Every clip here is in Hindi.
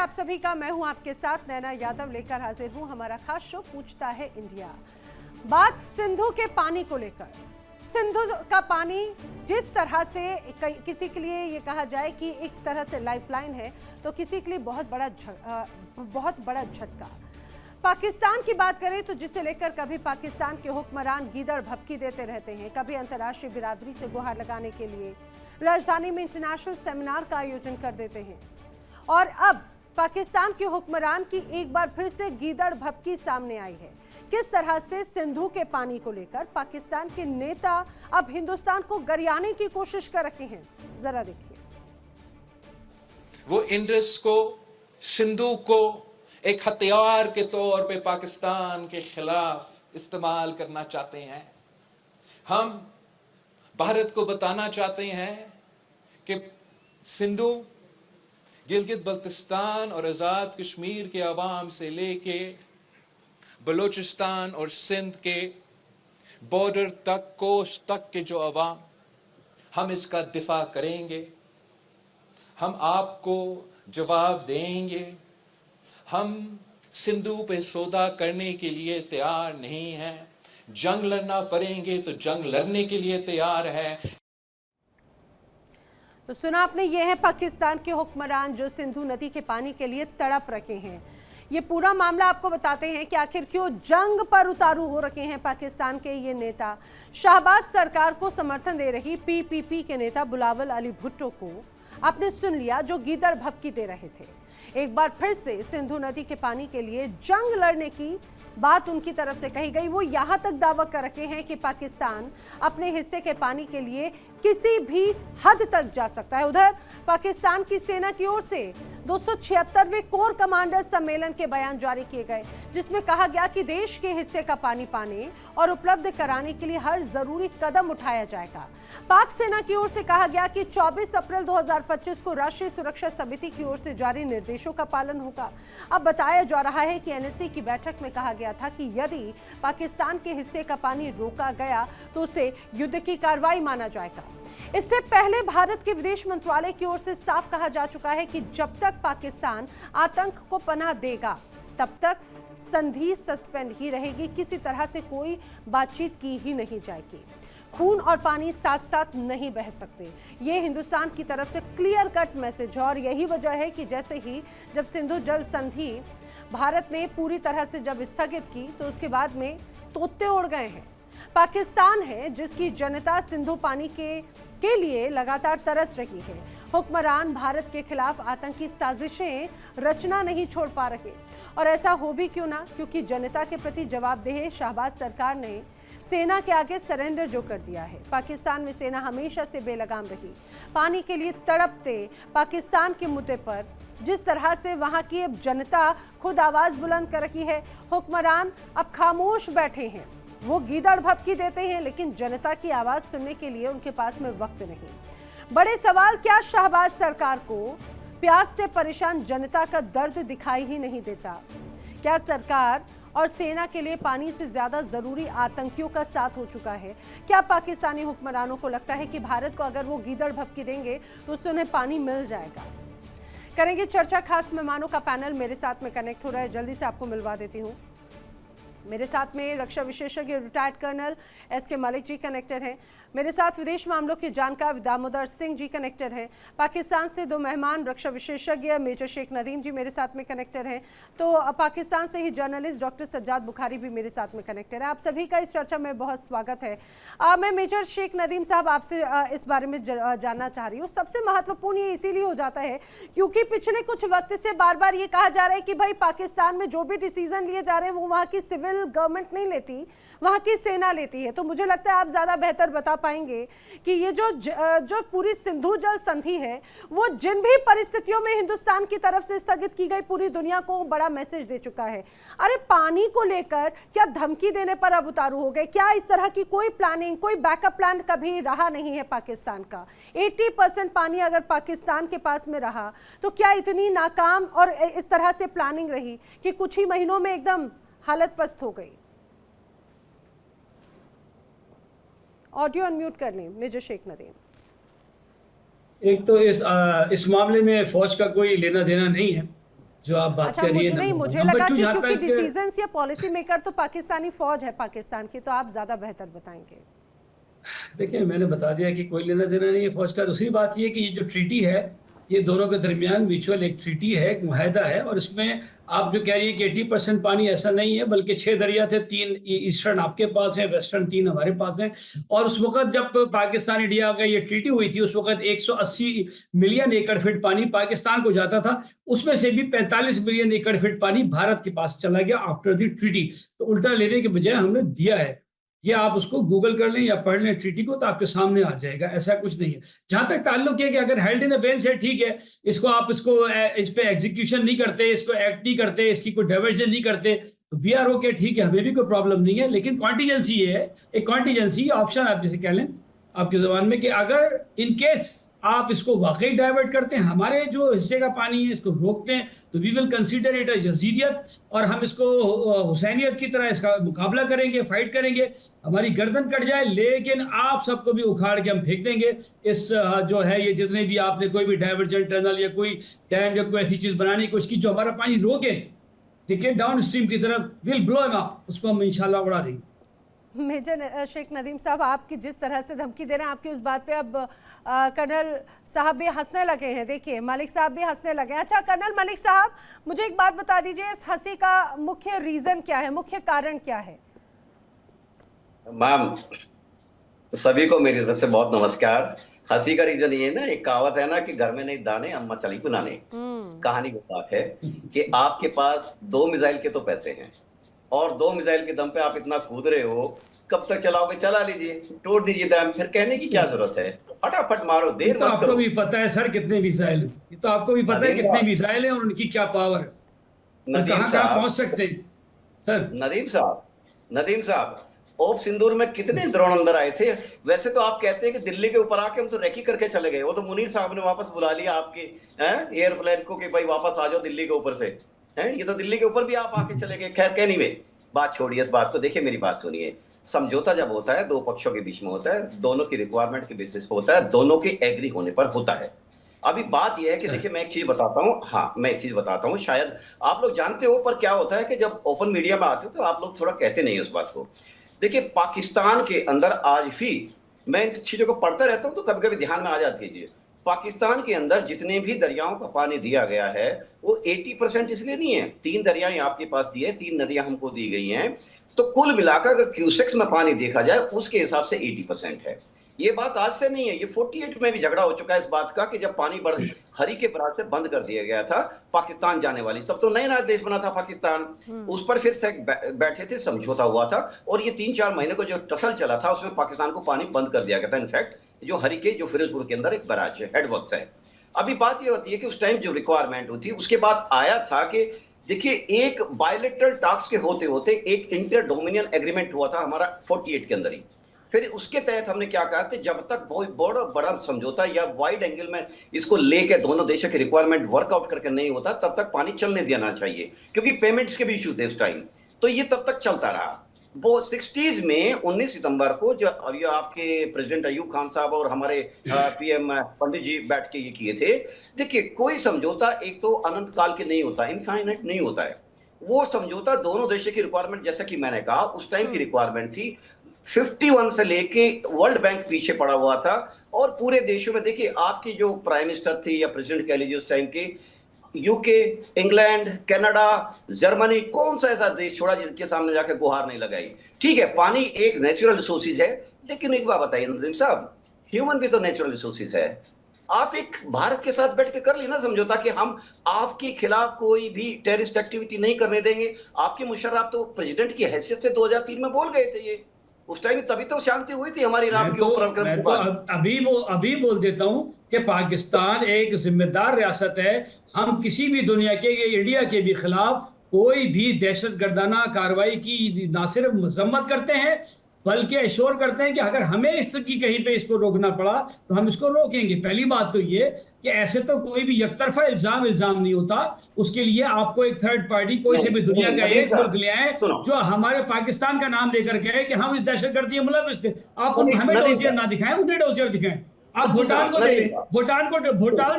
आप सभी का। मैं हूं आपके साथ नैना यादव, लेकर हाजिर हूं हमारा खास शो पूछता है इंडिया। बात सिंधु के पानी को लेकर। सिंधु का पानी जिस तरह से किसी के लिए ये कहा जाए कि एक तरह से लाइफलाइन है, तो किसी के लिए बहुत बड़ा झटका। पाकिस्तान की बात करें तो जिसे लेकर कभी पाकिस्तान के हुक्मरान गीदड़ भभकी देते रहते हैं, कभी अंतर्राष्ट्रीय बिरादरी से गुहार लगाने के लिए राजधानी में इंटरनेशनल सेमिनार का आयोजन कर देते हैं, और अब पाकिस्तान के हुक्मरान की एक बार फिर से गीदड़ भभकी सामने आई है। किस तरह से सिंधु के पानी को लेकर पाकिस्तान के नेता अब हिंदुस्तान को गरियाने की कोशिश कर रहे हैं, जरा देखिए। वो इंडस को, सिंधु को एक हथियार के तौर पे पाकिस्तान के खिलाफ इस्तेमाल करना चाहते हैं। हम भारत को बताना चाहते हैं कि सिंधु, गिलगित बल्तिस्तान और आजाद कश्मीर के अवाम से लेके बलूचिस्तान और सिंध के बॉर्डर तक, कोस्ट तक के जो अवाम, हम इसका दिफा करेंगे। हम आपको जवाब देंगे। हम सिंधु पे सौदा करने के लिए तैयार नहीं हैं। जंग लड़ना पड़ेंगे तो जंग लड़ने के लिए तैयार है। तो सुना आपने, ये है पाकिस्तान के हुक्मरान जो सिंधु नदी के पानी के लिए तड़प रखे हैं। ये पूरा मामला आपको बताते हैं कि आखिर क्यों जंग पर उतारू हो रखे हैं पाकिस्तान के ये नेता। शहबाज सरकार को समर्थन दे रही पीपीपी के नेता बिलावल अली भुट्टो को आपने सुन लिया, जो गीदड़ भभकी दे रहे थे। एक बार फिर से सिंधु नदी के पानी के लिए जंग लड़ने की बात उनकी तरफ से कही गई। वो यहां तक दावा कर रखे हैं कि पाकिस्तान अपने हिस्से के पानी के लिए किसी भी हद तक जा सकता है। उधर पाकिस्तान की सेना की ओर से 276वें कोर कमांडर सम्मेलन के बयान जारी किए गए, जिसमें कहा गया कि देश के हिस्से का पानी पाने और उपलब्ध कराने के लिए हर जरूरी कदम उठाया जाएगा। पाक सेना की ओर से कहा गया कि 24 अप्रैल 2025 को राष्ट्रीय सुरक्षा समिति की ओर से जारी निर्देशों का पालन होगा। अब बताया जा रहा है कि एनएससी की बैठक में कहा गया था कि यदि पाकिस्तान के हिस्से का पानी रोका गया तो उसे युद्ध की कार्रवाई माना जाएगा। इससे पहले भारत के विदेश मंत्रालय की ओर से साफ कहा जा चुका है कि जब तक पाकिस्तान आतंक को पनाह देगा तब तक संधि सस्पेंड ही रहेगी, किसी तरह से कोई बातचीत की ही नहीं जाएगी। खून और पानी साथ साथ नहीं बह सकते, ये हिंदुस्तान की तरफ से क्लियर कट मैसेज है। और यही वजह है कि जैसे ही जब सिंधु जल संधि भारत ने पूरी तरह से जब स्थगित की, तो उसके बाद में तोते उड़ गए हैं। पाकिस्तान है जिसकी जनता सिंधु पानी के लिए लगातार तरस रही है। हुक्मरान भारत के खिलाफ आतंकी साजिशें रचना नहीं छोड़ पा रहे, और ऐसा हो भी क्यों ना, क्योंकि जनता के प्रति जवाबदेह शहबाज सरकार ने सेना के आगे सरेंडर जो कर दिया है। पाकिस्तान में सेना हमेशा से बेलगाम रही। पानी के लिए तड़पते पाकिस्तान के मुद्दे पर जिस तरह से वहां की अब जनता खुद आवाज बुलंद कर रही है, हुक्मरान अब खामोश बैठे हैं। वो गीदड़ भभकी देते हैं, लेकिन जनता की आवाज सुनने के लिए उनके पास में वक्त नहीं। बड़े सवाल, क्या शहबाज सरकार को प्यास से परेशान जनता का दर्द दिखाई ही नहीं देता? क्या सरकार और सेना के लिए पानी से ज्यादा जरूरी आतंकियों का साथ हो चुका है? क्या पाकिस्तानी हुक्मरानों को लगता है कि भारत को अगर वो गीदड़ भभकी देंगे तो उससे उन्हें पानी मिल जाएगा? करेंगे चर्चा। खास मेहमानों का पैनल मेरे साथ में कनेक्ट हो रहा है, जल्दी से आपको मिलवा देती हूँ। मेरे साथ में रक्षा विशेषज्ञ retired colonel SK Malik ji connected हैं। मेरे साथ विदेश मामलों के जानकार दामोदर सिंह जी कनेक्टेड हैं। पाकिस्तान से दो मेहमान, रक्षा विशेषज्ञ मेजर शेख नदीम जी मेरे साथ में कनेक्टेड हैं। तो पाकिस्तान से ही जर्नलिस्ट डॉक्टर सज्जाद बुखारी भी मेरे साथ में कनेक्टेड है। आप सभी का इस चर्चा में बहुत स्वागत है। मैं मेजर शेख नदीम साहब आपसे इस बारे में जानना चाह रही हूँ। सबसे महत्वपूर्ण ये इसीलिए हो जाता है क्योंकि पिछले कुछ वक्त से बार बार ये कहा जा रहा है कि भाई पाकिस्तान में जो भी डिसीजन लिए जा रहे हैं वो वहाँ की सिविल गवर्नमेंट नहीं लेती, वहाँ की सेना लेती है। तो मुझे लगता है आप ज़्यादा बेहतर बता पाएंगे कि ये जो पूरी सिंधु जल संधि है वो जिन भी परिस्थितियों में हिंदुस्तान की तरफ से स्थगित की गई, पूरी दुनिया को बड़ा मैसेज दे चुका है। अरे पानी को लेकर क्या धमकी देने पर अब उतारू हो गए? क्या इस तरह की कोई प्लानिंग, कोई बैकअप प्लान कभी रहा नहीं है पाकिस्तान का? 80% पानी अगर पाकिस्तान के पास में रहा तो क्या इतनी नाकाम और इस तरह से प्लानिंग रही कि कुछ ही महीनों में एकदम हालत पस्त हो गई? ऑडियो अनम्यूट कर लें मेजर शेख नदीम। एक तो इस मामले में फौज का कोई लेना देना नहीं है। जो आप बात अच्छा, कर रही मुझे है नहीं, नंबर मुझे नंबर लगा टू कि जहाँ क्योंकि तक डिसीजंस या पॉलिसी मेकर तो पाकिस्तानी फौज है पाकिस्तान की, तो आप ज्यादा बेहतर बताएंगे। देखिए, मैंने बता दिया कि कोई लेना देना नहीं है फौज का। दूसरी बात ये कि ये जो ट्रीटी है, ये दोनों के दरमियान म्यूचुअल एक ट्रीटी है, एक मुआहदा है। और इसमें आप जो कह रही है कि 80% पानी, ऐसा नहीं है, बल्कि 6 दरिया थे, 3 ईस्टर्न आपके पास है, वेस्टर्न 3 हमारे पास हैं। और उस वक्त जब पाकिस्तान इंडिया का ये ट्रीटी हुई थी, उस वक्त 180 मिलियन एकड़ फीट पानी पाकिस्तान को जाता था। उसमें से भी 45 मिलियन एकड़ फीट पानी भारत के पास चला गया आफ्टर द ट्रीटी। तो उल्टा लेने के बजाय हमने दिया है। ये आप उसको गूगल कर लें या पढ़ लें ट्रीटी को, तो आपके सामने आ जाएगा। ऐसा कुछ नहीं है। जहां तक ताल्लुक है कि अगर हेल्ड इन बेंच है, ठीक है, इसको आप इस पे एग्जीक्यूशन नहीं करते, इसको एक्ट नहीं करते, इसकी कोई डाइवर्जन नहीं करते, तो वी आर ओके, ठीक है, हमें भी कोई प्रॉब्लम नहीं है। लेकिन कॉन्टीजेंसी ये है, एक कॉन्टीजेंसी ऑप्शन आप जैसे कह लें आपकी जबान में, कि अगर इन केस आप इसको वाकई डाइवर्ट करते हैं, हमारे जो हिस्से का पानी है इसको रोकते हैं, तो we will consider it as यजीदियत, और हम इसको हुसैनियत की तरह इसका मुकाबला करेंगे, फाइट करेंगे। हमारी गर्दन कट जाए, लेकिन आप सबको भी उखाड़ के हम फेंक देंगे। इस जो है, ये जितने भी आपने कोई भी डाइवर्जन टनल या कोई डैम या कोई ऐसी चीज बनानी है उसकी जो हमारा पानी रोके, ठीक है, डाउन स्ट्रीम की तरफ, विल ब्लो हिम अप, उसको हम इंशाल्लाह उड़ा देंगे। मेजर शेख नदीम साहब, आपकी जिस तरह से धमकी दे रहे हैं, आपकी उस बात पे अब कर्नल साहब भी हंसने लगे हैं। देखिए, मलिक साहब भी हंसने लगे हैं। अच्छा कर्नल मलिक साहब, मुझे एक बात बता दीजिए, इस हंसी का मुख्य रीजन क्या है, मुख्य कारण क्या है? मैम, सभी को मेरी तरफ से बहुत नमस्कार। हंसी का रीजन ये है ना, एक कहावत है ना कि घर में नहीं दाने, अम्मा चली बनाने। कहानी वो बात है कि आपके पास 2 मिसाइल के तो पैसे हैं, और 2 मिसाइल के दम पे आप इतना कूद रहे हो, कब तक चलाओगे? चला लीजिए, तोड़ दीजिए डैम, फिर कहने की क्या जरूरत है? फटाफट मारो, देर तो मत आपको करो। भी पता है सर कितने मिसाइल, ये तो आपको भी पता है कितने मिसाइल हैं और उनकी क्या पावर है, और नदीम कहां साहब, पहुंच सकते हैं सर। नदीम साहब, ओप सिंदूर में कितने ड्रोन अंदर आए थे? वैसे तो आप कहते हैं कि दिल्ली के ऊपर आके हम तो रेकी करके चले गए, वो तो मुनीर साहब ने वापस बुला लिया आपके एयरफ्लाइट को कि भाई वापस आ जाओ दिल्ली के ऊपर से। ये तो दिल्ली के ऊपर भी आप आके चले गए। खैर, एनीवे, बात छोड़िए इस बात को। देखिए, मेरी बात सुनिए। समझौता जब होता है, 2 पक्षों के बीच में होता है, दोनों की रिक्वायरमेंट के बेसिस पे होता है, दोनों के एग्री होने पर होता है। अभी बात यह है कि देखिए, मैं एक चीज बताता हूँ। हाँ, मैं एक चीज बताता हूँ, शायद आप लोग जानते हो, पर क्या होता है कि जब ओपन मीडिया में आते हो तो आप लोग थोड़ा कहते नहीं उस बात को। देखिए, पाकिस्तान के अंदर आज भी, मैं इन चीजों को पढ़ता रहता हूं तो कभी कभी ध्यान में आ जाती है चीज। पाकिस्तान के अंदर जितने भी दरियाओं का पानी दिया गया है, वो 80% इसलिए नहीं है। 3 दरियाएं आपके पास दी है, 3 नदियां हमको दी गई हैं, तो कुल मिलाकर अगर क्यूसेक्स में पानी देखा जाए उसके हिसाब से 80% है। ये बात आज से नहीं है, ये 48 में भी झगड़ा हो चुका है इस बात का कि जब पानी बढ़ हरी के बराज से बंद कर दिया गया था पाकिस्तान जाने वाली, तब तो नया देश बना था पाकिस्तान, उस पर फिर से बैठे थे, समझौता हुआ था, और ये 3-4 महीने को जो टसल चला था उसमें पाकिस्तान को पानी बंद कर दिया गया था। इनफैक्ट जो हरी के, जो फिरोजपुर के अंदर एक बराज है, हेडवर्क्स है। अभी बात ये होती है कि उस टाइम जो रिक्वायरमेंट हुई थी, उसके बाद आया था कि देखिए, एक बायलैटरल टॉक्स के होते होते एक इंटर डोमिनियन एग्रीमेंट हुआ था हमारा 48 के अंदर ही। फिर उसके तहत हमने क्या कहा था, जब तक बहुत बड़ा बड़ा समझौता या वाइड एंगल में इसको लेके दोनों देशों के रिक्वायरमेंट वर्कआउट करके नहीं होता, तब तक पानी चलने देना चाहिए, क्योंकि पेमेंट्स के भी इशू थे उस टाइम। तो ये तब तक चलता रहा। वो 60s में 19 सितंबर को जो अभी आपके प्रेसिडेंट अयूब खान साहब और हमारे पीएम पंडित जी बैठ के ये किए थे। देखिए, कोई समझौता एक तो अनंत काल के नहीं होता, इनफाइनाइट नहीं होता है। वो समझौता दोनों देशों की रिक्वायरमेंट, जैसा कि मैंने कहा, उस टाइम की रिक्वायरमेंट थी। 51 से लेके वर्ल्ड बैंक पीछे पड़ा हुआ था, और पूरे देशों में देखिए, आपकी जो प्राइम मिनिस्टर थे या प्रेसिडेंट कह लीजिए उस टाइम के, यूके, इंग्लैंड, कनाडा, जर्मनी, कौन सा ऐसा देश छोड़ा जिसके सामने जाकर गुहार नहीं लगाई? ठीक है, पानी एक नेचुरल रिसोर्सेज है, लेकिन एक बात बताइए नदीम साहब, ह्यूमन भी तो नेचुरल रिसोर्सेज है। आप एक भारत के साथ बैठ के कर लेना समझौता कि हम आपके खिलाफ कोई भी टेररिस्ट एक्टिविटी नहीं करने देंगे। आपके मुशर्रफ तो प्रेसिडेंट की हैसियत से 2003 में बोल गए थे ये उस टाइम, तभी तो शांति हुई थी हमारी राम के ऊपर। मैं तो अभी बोल देता हूं कि पाकिस्तान एक जिम्मेदार रियासत है। हम किसी भी दुनिया के, इंडिया के भी खिलाफ कोई भी दहशतगर्दाना कार्रवाई की ना सिर्फ मजम्मत करते हैं, बल्कि एश्योर करते हैं कि अगर हमें इस की कहीं पे इसको रोकना पड़ा तो हम इसको रोकेंगे। पहली बात तो ये कि ऐसे तो कोई भी एकतरफा इल्जाम नहीं होता। उसके लिए आपको एक थर्ड पार्टी, कोई से भी दुनिया का एक मुल्क ले आए जो हमारे पाकिस्तान का नाम लेकर कहे कि हम इस दहशतगर्दी में मुलविस थे। आप हमें डोजियर ना दिखाएं, उन्हें डोजियर दिखाएं। आप भूटान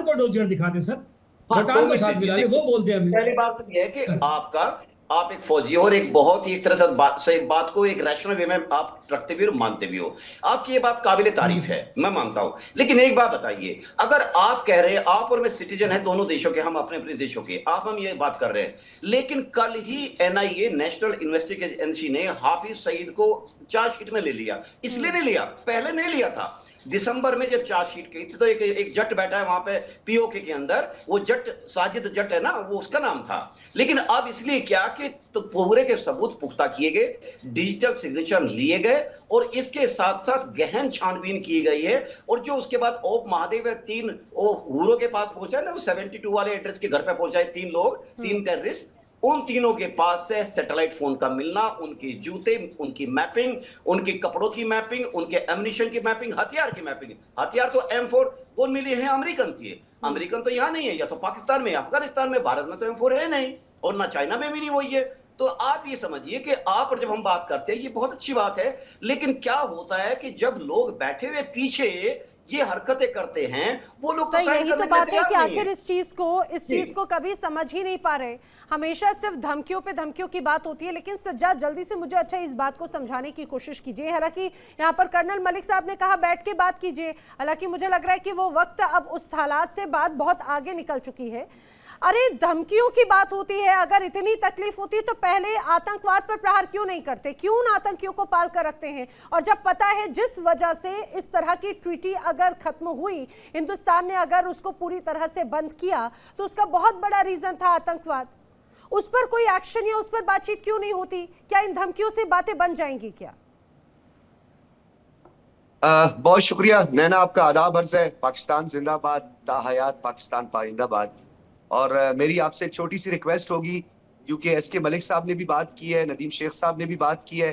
को डोजियर दिखा दें सर। हाँ, भूटान 2 को मिनट साथ मिला ले, दीजिए। वो बोलते हैं हमें। पहली बात तो यह है कि आप एक फौजी हो और एक बहुत ही एक तरह से बात को एक रैशनल वे में आप रखते भी हो और मानते भी हो। आपकी ये बात काबिल थैंक यू तारीफ सर। है, मैं मानता हूं। लेकिन एक बात बताइए, अगर आप कह रहे हैं, आप और मैं सिटीजन हैं दोनों देशों के, हम अपने अपने देशों के, हम ये बात कर रहे हैं, लेकिन कल ही एनआईए नेशनल इन्वेस्टिगेशन एजेंसी ने हाफिज सईद को चार्जशीट में ले लिया। इसलिए नहीं लिया, पहले नहीं लिया था। दिसंबर में जब चार्जशीट की थी तो एक जट बैठा है वहां पे पीओके के अंदर, वो जट साजिद जट है ना, वो उसका नाम था। लेकिन अब इसलिए क्या कि तो पूरे के सबूत पुख्ता किए गए, डिजिटल सिग्नेचर लिए गए और इसके साथ साथ गहन छानबीन की गई है। और जो उसके बाद ओप महादेव है, 3 वो हूरों के पास पहुंचा है ना, वो 72 वाले एड्रेस के घर पे पहुंचा है 3 लोग, 3 टेररिस्ट। उन तीनों के पास से सैटेलाइट फोन का मिलना, उनके जूते, उनकी मैपिंग, उनके कपड़ों की मैपिंग, उनके एम्युनिशन की मैपिंग, हथियार की मैपिंग। हथियार तो M4 वो मिली है अमेरिकन थी, अमेरिकन तो यहाँ नहीं है, या तो पाकिस्तान में, अफगानिस्तान में, भारत में तो M4 है नहीं, और ना चाइना में भी नहीं वही है। तो आप ये समझिए कि आप और जब हम बात करते हैं, ये बहुत अच्छी बात है, लेकिन क्या होता है कि जब लोग बैठे हुए पीछे ये हरकतें करते हैं, वो लोग सही, यही तो बात है कि आखिर है। इस चीज को कभी समझ ही नहीं पा रहे। हमेशा सिर्फ धमकियों पे धमकियों की बात होती है। लेकिन सज्जाद, जल्दी से मुझे अच्छा इस बात को समझाने की कोशिश कीजिए। हालांकि यहाँ पर कर्नल मलिक साहब ने कहा बैठ के बात कीजिए, हालांकि मुझे लग रहा है कि वो वक्त अब उस हालात से बात बहुत आगे निकल चुकी है। अरे धमकियों की बात होती है, अगर इतनी तकलीफ होती तो पहले आतंकवाद पर प्रहार क्यों नहीं करते, क्यों उन आतंकियों को पाल कर रखते हैं? और जब पता है जिस वजह से इस तरह की ट्रीटी अगर खत्म हुई, हिंदुस्तान ने अगर उसको पूरी तरह से बंद किया, तो उसका बहुत बड़ा रीजन था आतंकवाद। उस पर कोई एक्शन या उस पर बातचीत क्यों नहीं होती? क्या इन धमकियों से बातें बन जाएंगी क्या? बहुत शुक्रिया नैना, आपका आदाब अर्ज है। पाकिस्तान जिंदाबाद, ताहयात पाकिस्तान पाइंदाबाद। और मेरी आपसे एक छोटी सी रिक्वेस्ट होगी, क्योंकि SK मलिक साहब ने भी बात की है, नदीम शेख साहब ने भी बात की है,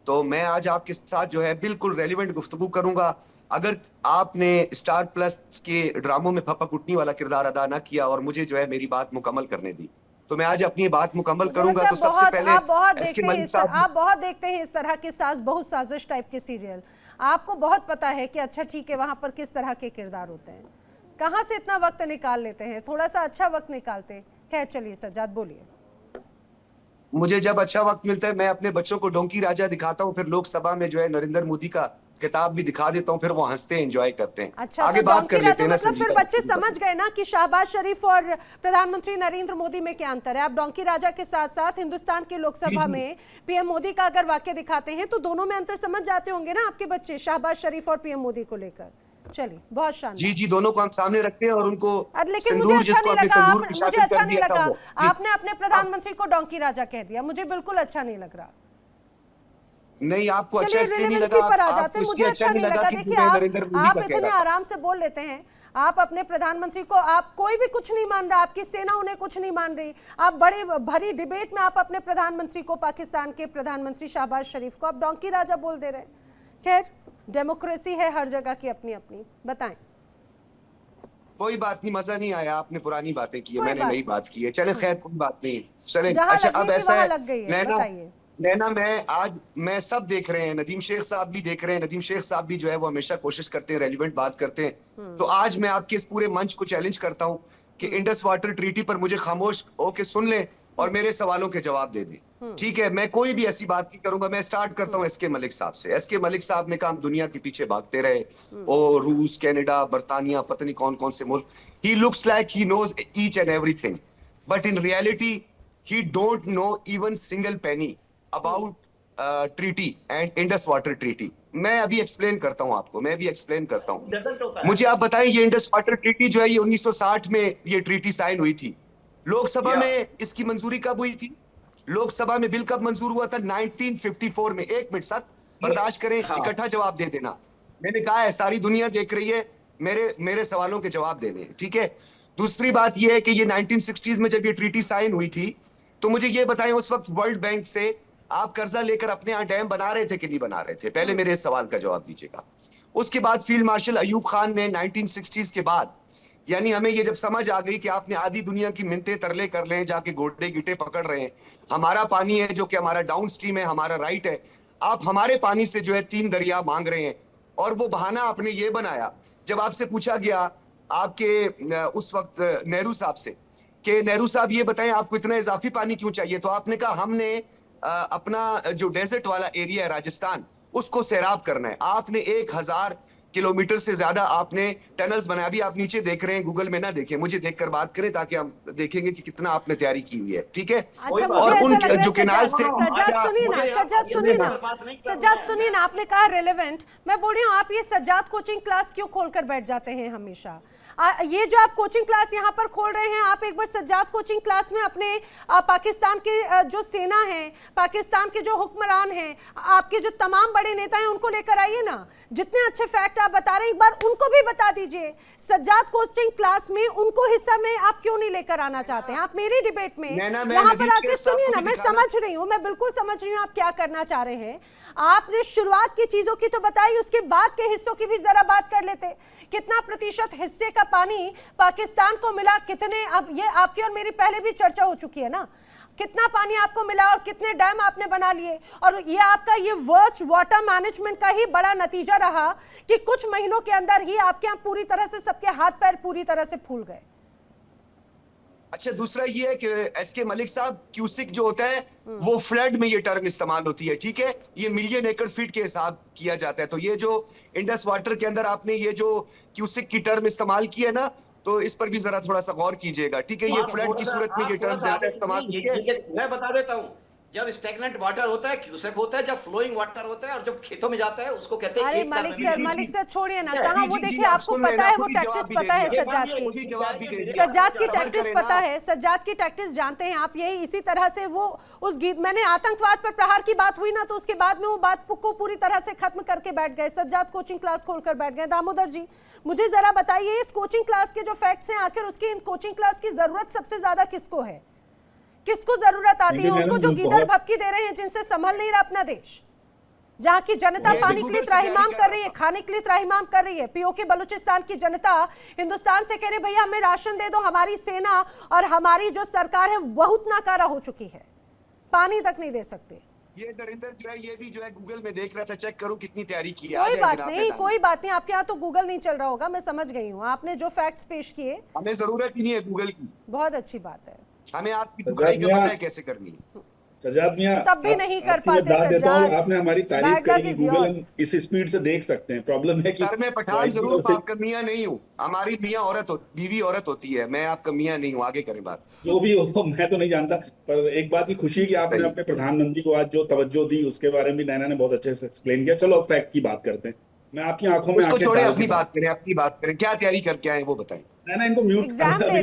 तो मैं आज आपके साथ जो है बिल्कुल रेलिवेंट गुफ्तगू करूंगा। अगर आपने स्टार प्लस के ड्रामों में फपा कुटनी वाला किरदार अदा ना किया और मुझे जो है मेरी बात मुकम्मल करने दी, तो मैं आज अपनी बात मुकम्मल करूंगा। तो सबसे पहले आप बहुत देखते हैं इस तरह के बहुत साजिश टाइप के सीरियल। आपको बहुत पता है कि अच्छा ठीक है वहां पर किस तरह के किरदार होते हैं, कहां से इतना वक्त निकाल लेते हैं, थोड़ा सा अच्छा वक्त निकालते। खैर चलिए सज्जाद बोलिए। मुझे जब अच्छा वक्त मिलता है मैं अपने बच्चों को डोंकी राजा दिखाता हूँ, फिर लोकसभा में जो है नरेंद्र मोदी का किताब भी दिखा देता हूँ, फिर वो हंसते हैं, एंजॉय करते हैं। अच्छा, आगे तो बात कर लेते हैं ना। मतलब फिर बच्चे समझ गए ना कि शहबाज शरीफ और प्रधानमंत्री नरेंद्र मोदी में क्या अंतर है। आप डोंकी राजा के साथ साथ हिंदुस्तान के लोकसभा में पीएम मोदी का अगर वाक्य दिखाते हैं तो दोनों में अंतर समझ जाते होंगे ना आपके बच्चे, शहबाज शरीफ और पीएम मोदी को लेकर। चलिए बहुत शानदार। जी, दोनों को हम सामने रखते हैं और उनको लेकिन सिंदूर जिसको अपने तंदूर की मुझे शाकल अच्छा कर नहीं दिया लगा था आपने अपने प्रधानमंत्री को डोंकी राजा कह दिया, मुझे बिल्कुल अच्छा नहीं लग रहा। नहीं, आपको अच्छा चलिए इसलिए नहीं रिलेवेंसी लगा, पर आ आपको जाते हैं, मुझे इसलिए अच्छा नहीं लगा। देखिए आप इतने आराम से बोल लेते हैं, आप अपने प्रधानमंत्री को, आप कोई भी कुछ नहीं मान रहा, आपकी सेना उन्हें कुछ नहीं मान रही, आप बड़े भरी डिबेट में आप अपने प्रधानमंत्री को, पाकिस्तान के प्रधानमंत्री शहबाज शरीफ को आप डोंकी राजा बोल दे रहे हैं। खैर डेमोक्रेसी है हर जगह की अपनी अपनी। बताएं। कोई बात नहीं, मजा नहीं आया, आपने पुरानी बातें की है, मैंने नई बात की है। चले खैर कोई बात नहीं, चले। अच्छा अब ऐसा है नैना, मैं सब देख रहे हैं, नदीम शेख साहब भी देख रहे हैं, नदीम शेख साहब भी जो है वो हमेशा कोशिश करते हैं, रेलिवेंट बात करते हैं। तो आज मैं आपके इस पूरे मंच को चैलेंज करता हूं कि इंडस वाटर ट्रीटी पर मुझे खामोश होके सुन लें और मेरे सवालों के जवाब दे दें। ठीक है, मैं कोई भी ऐसी बात नहीं करूंगा। मैं स्टार्ट करता हूं SK मलिक साहब से। SK मलिक साहब ने कहा हम दुनिया के पीछे भागते रहे, ओ रूस, कनाडा, बर्तानिया, पता नहीं कौन कौन से मुल्क। He looks like he knows each and everything, but in reality he don't know even single penny about treaty and Indus water treaty. मैं अभी एक्सप्लेन करता हूं आपको, मुझे आप बताएं, ये इंडस वाटर ट्रीटी जो है ये 1960 में ये ट्रीटी साइन हुई थी। लोकसभा में इसकी मंजूरी कब हुई थी? लोकसभा में बिल कब मंजूर हुआ था? 1954 में। एक मिनट सर, बर्दाश्त करें, इकट्ठा जवाब दे देना। मैंने कहा है सारी दुनिया देख रही है, मेरे सवालों के जवाब देने हैं, ठीक है। दूसरी बात यह है कि ये 1960s में जब ये ट्रीटी साइन हुई थी, तो मुझे ये बताएं उस वक्त वर्ल्ड बैंक से आप कर्जा लेकर अपने यहाँ डैम बना रहे थे कि नहीं बना रहे थे? पहले मेरे इस सवाल का जवाब दीजिएगा। उसके बाद फील्ड मार्शल अयूब खान ने 1960s के बाद, यानी हमें ये जब समझ आ गई कि आपने आधी दुनिया की मिन्नतें तरले कर ले, जाके गोडे गिटे पकड़ रहे हैं, हमारा पानी है जो कि हमारा डाउन स्ट्रीम है, हमारा राइट है, आप हमारे पानी से जो है 3 दरिया मांग रहे हैं। और वो बहाना आपने ये बनाया, जब आपसे पूछा गया आपके उस वक्त नेहरू साहब से कि नेहरू साहब ये बताएं आपको इतना इजाफी पानी क्यों चाहिए, तो आपने कहा हमने अपना जो डेजर्ट वाला एरिया है राजस्थान, उसको सैराब करना है। आपने 1000 किलोमीटर से ज्यादा आपने टनल्स बनाया। अभी आप नीचे देख रहे हैं, गूगल में ना देखें, मुझे देखकर बात करें ताकि हम देखेंगे कि कितना आपने तैयारी की हुई है, ठीक है। अच्छा, और उन जो कैनाल्स थे, सज्जाद सुनिए ना, आपने कहा रेलेवेंट, मैं बोल रही हूँ आप ये सज्जाद कोचिंग क्लास क्यों खोलकर बैठ जाते हैं हमेशा? ये जो आप कोचिंग क्लास यहाँ पर खोल रहे हैं, आप एक बार सज्जाद कोचिंग क्लास में अपने पाकिस्तान के जो सेना है, पाकिस्तान के जो हुक्मरान हैं, आपके जो तमाम बड़े नेता हैं, उनको लेकर आइए ना। जितने अच्छे फैक्ट आप बता रहे हैं एक बार उनको भी बता दीजिए। सज्जाद कोचिंग क्लास में उनको हिस्सा में आप क्यों नहीं लेकर आना चाहते हैं? आप मेरी डिबेट में यहाँ पर आके सुनिए ना, मैं समझ रही हूँ, मैं बिल्कुल समझ रही हूँ आप क्या करना चाह रहे हैं। आपने शुरुआत की चीजों की तो बताई, उसके बाद के हिस्सों की भी जरा बात कर लेते। कितना प्रतिशत हिस्से का पानी पाकिस्तान को मिला, कितने, अब ये आपकी और मेरी पहले भी चर्चा हो चुकी है ना, कितना पानी आपको मिला और कितने डैम आपने बना लिए। और ये आपका ये वर्स्ट वाटर मैनेजमेंट का ही बड़ा नतीजा रहा कि कुछ महीनों के अंदर ही आपके यहाँ पूरी तरह से सबके हाथ पैर पूरी तरह से फूल गए। अच्छा, दूसरा ये है कि एसके मलिक साहब, क्यूसिक जो होता है वो फ्लड में ये टर्म इस्तेमाल होती है, ठीक है। ये मिलियन एकड़ फीट के हिसाब किया जाता है। तो ये जो इंडस वाटर के अंदर आपने ये जो क्यूसिक की टर्म इस्तेमाल की है ना, तो इस पर भी जरा थोड़ा सा गौर कीजिएगा, ठीक है। ये फ्लड की सूरत में ये टर्म ज्यादा इस्तेमाल की है। मैं बता देता हूँ, जब स्टैग्नेंट वाटर होता है क्यूसेक होता है, जब फ्लोइंग वाटर होता है, और जब खेतों में जाता है उसको कहते हैं। अरे मालिक सर छोड़िए ना, कहाँ वो देखिए, आपको पता है वो टैक्टिस पता है सज्जाद की, सज्जाद की टैक्टिस पता है, सज्जाद की टैक्टिस जानते हैं आप। यही इसी तरह से वो उस गीत, मैंने आतंकवाद पर प्रहार की बात हुई ना, तो उसके बाद में वो बात को पूरी तरह से खत्म करके बैठ गए, सज्जाद कोचिंग क्लास खोलकर बैठ गए। दामोदर जी, मुझे जरा बताइए इस कोचिंग क्लास के जो फैक्ट्स हैं, आखिर उसकी इन कोचिंग क्लास की जरूरत सबसे ज्यादा किसको है? किसको जरूरत आती है? उनको जो गीदड़ भपकी दे रहे हैं, जिनसे संभल नहीं रहा अपना देश, जहाँ की जनता पानी के लिए त्राहिमाम कर रही है, खाने के लिए त्राहिमाम कर रही है। पीओके बलूचिस्तान की जनता हिंदुस्तान से कह रही भैया हमें राशन दे दो, हमारी सेना और हमारी जो सरकार है बहुत नाकारा हो चुकी है, पानी तक नहीं दे सकते। ये नरेंद्र जो है, ये भी जो है गूगल में देख रहा था, चेक करो कितनी तैयारी की है। कोई बात नहीं, कोई बात नहीं, आपके यहाँ तो गूगल नहीं चल रहा होगा, मैं समझ गई हूँ। आपने जो फैक्ट्स पेश किए, हमें जरूरत ही नहीं है गूगल की, बहुत अच्छी बात है। हमें आपकी बुराई का पता है कैसे करनी है। सज्जाद मियां, तब भी नहीं कर पाते सज्जाद। आपने हमारी तारीफ करी, गूगल हम इस स्पीड से देख सकते हैं। प्रॉब्लम है कि सर मैं पठान जरूर हूं, आपका मियां नहीं हूं। हमारी मियां औरत बीवी औरत होती है, मैं आपका मियां नहीं हूं। आगे करें बात। जो भी हो, मैं तो नहीं जानता, पर एक बात की खुशी कि आपने अपने प्रधानमंत्री को आज जो तवज्जो दी उसके बारे में भी नैना ने बहुत अच्छे से एक्सप्लेन किया। चलो अब फैक्ट की बात करते हैं। मैं आपकी आंखों में उसको छोड़े, अपनी बात करें, अपनी बात करें। क्या तैयारी करके आए वो बताएं। ना इनको म्यूट एग्जाम दे रहे हैं,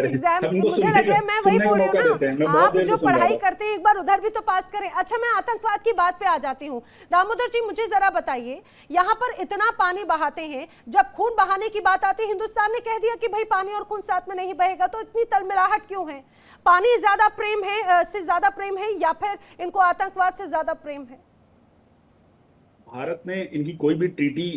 एग्जाम मुझे लग रहा है, मैं वही बोल रही हूँ ना, आप जो पढ़ाई करते हैं एक बार उधर भी तो पास करें। अच्छा, मैं आतंकवाद की बात पे आ जाती हूँ। दामोदर जी, मुझे जरा बताइए, यहाँ पर इतना पानी बहाते हैं, जब खून बहाने की बात आती है, हिंदुस्तान ने कह दिया कि भाई पानी और खून साथ में नहीं बहेगा, तो इतनी तलमिलाहट क्यों है? पानी ज्यादा प्रेम है से ज्यादा प्रेम है, या फिर इनको आतंकवाद से ज्यादा प्रेम है? भारत ने इनकी कोई भी ट्रीटी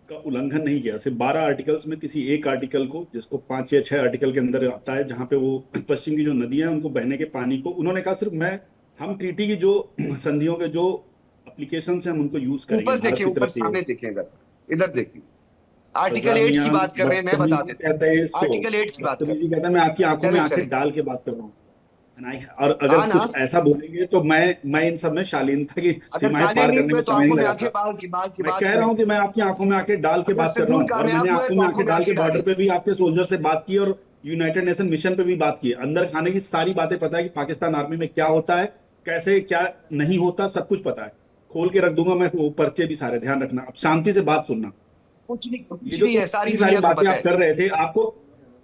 का उल्लंघन नहीं किया। सिर्फ 12 आर्टिकल्स में किसी एक आर्टिकल को, जिसको 5 या 6 आर्टिकल के अंदर आता है, जहां पे वो पश्चिम की जो नदियां हैं उनको बहने के पानी को उन्होंने कहा सिर्फ हम ट्रीटी की जो संधियों के जो एप्लीकेशन है हम उनको यूज करेंगे। ऊपर देखिए, ऊपर सामने देखिएगा, इधर देखिए, आर्टिकल 8 की बात कर रहे हैं। मैं बता देता हूं, आर्टिकल 8 की बात कर रहे हैं। मैं आपकी आंखों में आंखें डाल के बात कर रहा हूँ, और अगर कुछ ऐसा बोलेंगे तो मैं इन सब में शालीनता की सीमाएं पार करने में समय नहीं लगाता। मैं कह रहा हूं कि मैं आपकी आंखों में आंखें डाल के बात कर रहा हूं, और मैंने आंखों में आंखें डाल के बॉर्डर पे भी आपके सोल्जर से बात की और यूनाइटेड नेशन मिशन पे भी बात की। अंदर खाने की सारी बातें पता है कि पाकिस्तान आर्मी में क्या होता है, कैसे क्या नहीं होता, सब कुछ पता है। खोल के रख दूंगा मैं वो पर्चे भी सारे, ध्यान रखना। अब शांति से बात सुनना। कुछ नहीं है, सारी बातें आप कर रहे थे, आपको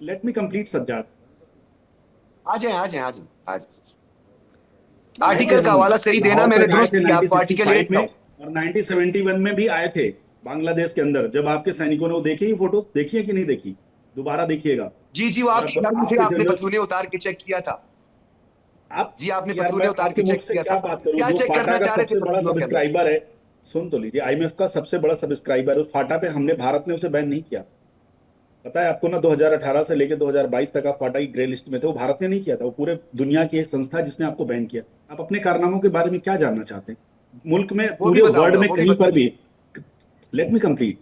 लेट मी कंप्लीट सज्जाद। आ जाए आर्टिकल का हवाला सही देना, मैंने दुरुस्त किया आपको। आर्टिकल 8 में और 1971 में भी आए थे बांग्लादेश के अंदर, जब आपके सैनिकों ने वो देखी ही फोटो, देखी है कि नहीं देखी? दोबारा देखिएगा। जी वो आप आपने पतलूने उतार के चेक किया था। आप जी आपने पतलूने उतार के चेक किया था। क्या चेक करना चाह रहे थे? सबसे बड़ा सब्सक्राइबर है, सुन तो लीजिए, IMF का सबसे बड़ा सब्सक्राइबर उस फाटा पे, हमने भारत ने उसे बैन नहीं किया। पता है आपको ना, 2018 से लेकर 2022 तक आप फाटा की ग्रे लिस्ट में थे, वो भारत ने नहीं किया था, वो पूरे दुनिया की एक संस्था जिसने आपको बैन किया। आप अपने कारनामों के बारे में क्या जानना चाहते हैं? मुल्क में, पूरे वर्ल्ड में कहीं पर भी, लेट मी कंप्लीट,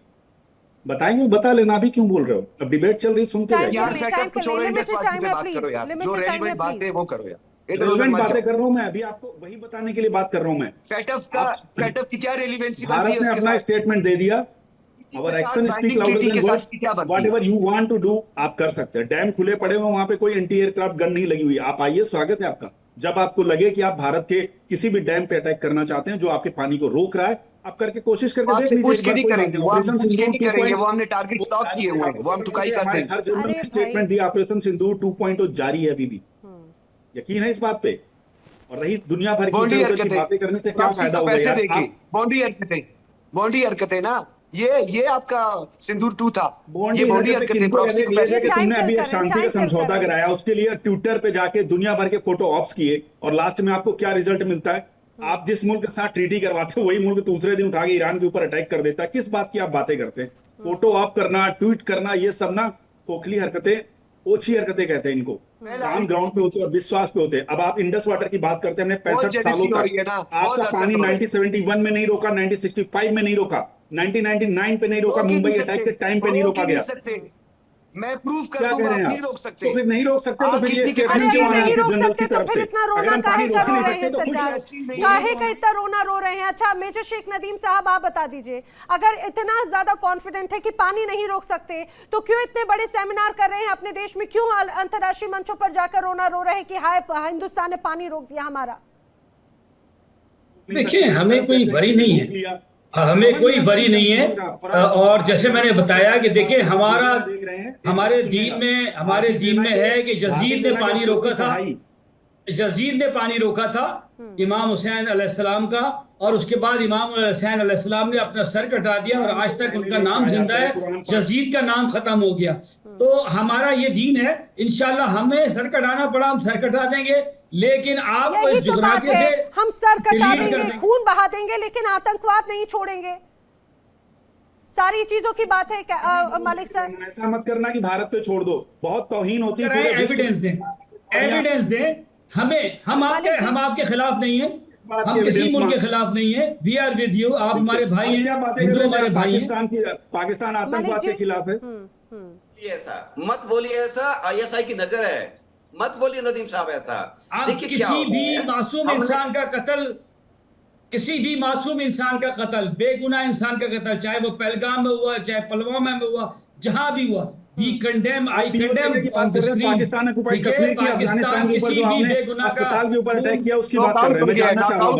बताएंगे, बता लेना, अभी क्यों बोल रहे हो? अब डिबेट चल रही, सुनते रहिए। यार सेटअप कुछ और इंडस वाली पे बात करो यार, जो रेलेवेंट बात है वो करो यार। रेलेवेंट बातें कर रहा हूँ मैं, अभी आपको वही बताने के लिए बात कर रहा हूँ मैं। सेटअप की क्या रेलेवेंसी बनती भारत है ने उसके अपना साथ? स्टेटमेंट दे दिया, और action speak louder than words, whatever you want to do आप कर सकते हैं। डैम खुले पड़े हुए, वहां पे कोई एंटी एयरक्राफ्ट गन नहीं लगी हुई। आप आइए, स्वागत है आपका। जब आपको लगे कि आप भारत के किसी भी डैम पे अटैक करना चाहते हैं जो आपके पानी को रोक रहा है, आप करके कोशिश करके देख लीजिए। पूछ के नहीं करेंगे, वो हम पूछ के नहीं करेंगे, वो हमने टारगेट स्टॉप किए हुए हैं, वो हम टुकाई कर देंगे। हर जनरल ने स्टेटमेंट दिया, ऑपरेशन सिंदूर 2.0 जारी है अभी भी। यकीन है इस बात पे? और रही दुनिया भर की बातें करने से क्या फायदा होगा यार? बॉन्डी हरकतें ना, ये आपका सिंदूर 2 था। ये बॉन्डी हरकतें तुमने अभी एक शांति का समझौता कराया, उसके लिए ट्विटर पे जाके दुनिया भर के फोटो ऑप्स किए, और लास्ट में आपको क्या रिजल्ट मिलता है? आप जिस मुल्क के साथ ट्रीटी करवाते हो वही मुल्क दूसरे दिन उठा के ईरान के ऊपर अटैक कर देता है। किस बात की आप बातें करते हैं? फोटो ऑफ करना, ट्वीट करना, ये सब ना खोखली हरकतें, ओछी हरकतें कहते हैं इनको। काम ग्राउंड पे होते और विश्वास पे होते। अब आप इंडस वाटर की बात करते हैं, हमने 65 सालों तक आपका पानी 1971 में नहीं रोका, 1965 में नहीं रोका, 1999 पे नहीं रोका, मुंबई अटैक के टाइम पे नहीं रोका गया। मैं प्रूफ कर दूंगा, आप नहीं रोक सकते। तो फिर नहीं रोक सकते तो फिर ये नहीं रोक सकते तो फिर इतना रोना काहे का रो रहे हैं सज्जाद? काहे का इतना रोना रो रहे हैं? अच्छा मेजर शेख नदीम साहब आप बता दीजिए, अगर इतना ज्यादा कॉन्फिडेंट है कि पानी नहीं रोक सकते तो क्यों इतने बड़े सेमिनार कर रहे हैं अपने देश में? क्यों अंतर्राष्ट्रीय मंचों पर जाकर रोना रो रहे हैं कि हाय हिंदुस्तान ने पानी रोक दिया हमारा? देखिए, हमें कोई वरी नहीं है, हमें कोई वरी नहीं है। और जैसे मैंने बताया कि देखिए, हमारे दीन में है कि यजीद ने पानी रोका था, यजीद ने पानी रोका था इमाम हुसैन अलैहिस्सलाम का, और उसके बाद इमाम हुसैन अलैहिस्सलाम ने अपना सर कटा दिया, और आज तक उनका नाम जिंदा है, यजीद का नाम खत्म हो गया। तो हमारा ये दीन है, इंशाल्लाह हमें सर कटाना पड़ा हम सर कटा देंगे, लेकिन आप जुगराफिया से हम सर कटा देंगे, खून बहा देंगे, लेकिन आतंकवाद नहीं छोड़ेंगे। सारी चीजों की बात है मालिक सर। ऐसा मत करना कि भारत पे छोड़ दो, बहुत तौहीन होती है। एविडेंस दें हमें, हम आपके खिलाफ नहीं है, हम किसी मुल्क के खिलाफ नहीं है। वी आर विद यू, आप हमारे भाई हैं, हिंदू हमारे भाई हैं। पाकिस्तान आतंकवाद के खिलाफ है। ऐसा मत बोलिए, ऐसा आईएसआई की नजर है, मत बोलिए नदीम साहब ऐसा। देखिए, किसी भी मासूम इंसान का कत्ल, किसी भी मासूम इंसान का कत्ल, बेगुनाह इंसान का कत्ल, चाहे वो पहलगाम में हुआ, चाहे पुलवामा में हुआ, जहां भी हुआ, we condemn, I condemn on the screen। Pakistan ने कश्मीर की, अफगानिस्तान के ऊपर जो आपने अस्पताल के ऊपर अटैक किया उसकी बात कर रहे हैं, मैं जानना चाह रहा हूं।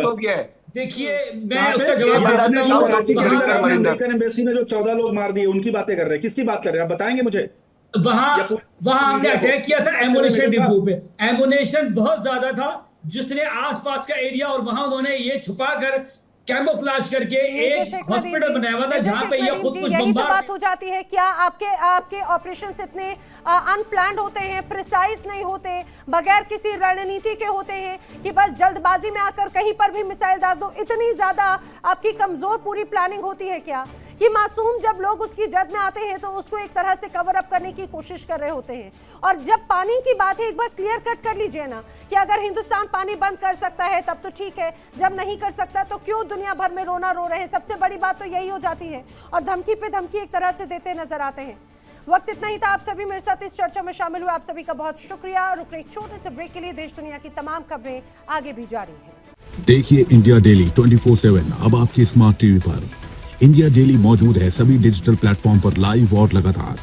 देखिए, मैं उसका जवाब देता हूं। कराची के अंदर अमेरिकन एम्बेसी में जो 14 लोग मार दिए उनकी बातें कर रहे हैं, किसकी बात कर रहे हैं आप बताएंगे मुझे? वहां हमने अटैक किया था एमुनेशन डिपो पे, एमुनेशन बहुत ज्यादा था, जिसने आसपास का एरिया, और वहां उन्होंने ये छुपा कर कैमोफ्लेज करके एक हॉस्पिटल बनाया हुआ था जहां पे ये खुद कुछ यही तो बात हो जाती है। क्या आपके ऑपरेशंस इतने अनप्लान्ड होते हैं, प्रिसाइज नहीं होते, बगैर किसी रणनीति के होते हैं कि बस जल्दबाजी में आकर कहीं पर भी मिसाइल दाग दो? इतनी ज्यादा आपकी कमजोर पूरी प्लानिंग होती है क्या कि मासूम जब लोग उसकी जद में आते हैं तो उसको एक तरह से कवर अप करने की कोशिश कर रहे होते हैं? और जब पानी की बात है, एक बार क्लियर कट कर लीजिए ना कि अगर हिंदुस्तान पानी बंद कर सकता है तब तो ठीक है, जब नहीं कर सकता तो क्यों दुनिया भर में रोना रो रहे हैं? सबसे बड़ी बात तो यही हो जाती है, और धमकी पे धमकी एक तरह से देते नजर आते हैं। वक्त इतना ही था। आप सभी मेरे साथ इस चर्चा में शामिल हुए, आप सभी का बहुत शुक्रिया। रुक रहे एक छोटे से ब्रेक के लिए, देश दुनिया की तमाम खबरें आगे भी जारी है। देखिए इंडिया डेली 24/7 अब आपकी स्मार्ट टीवी पर। इंडिया डेली मौजूद है सभी डिजिटल प्लेटफॉर्म पर लाइव और लगातार।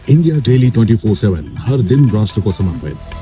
इंडिया डेली 24/7 हर दिन राष्ट्र को समर्पित।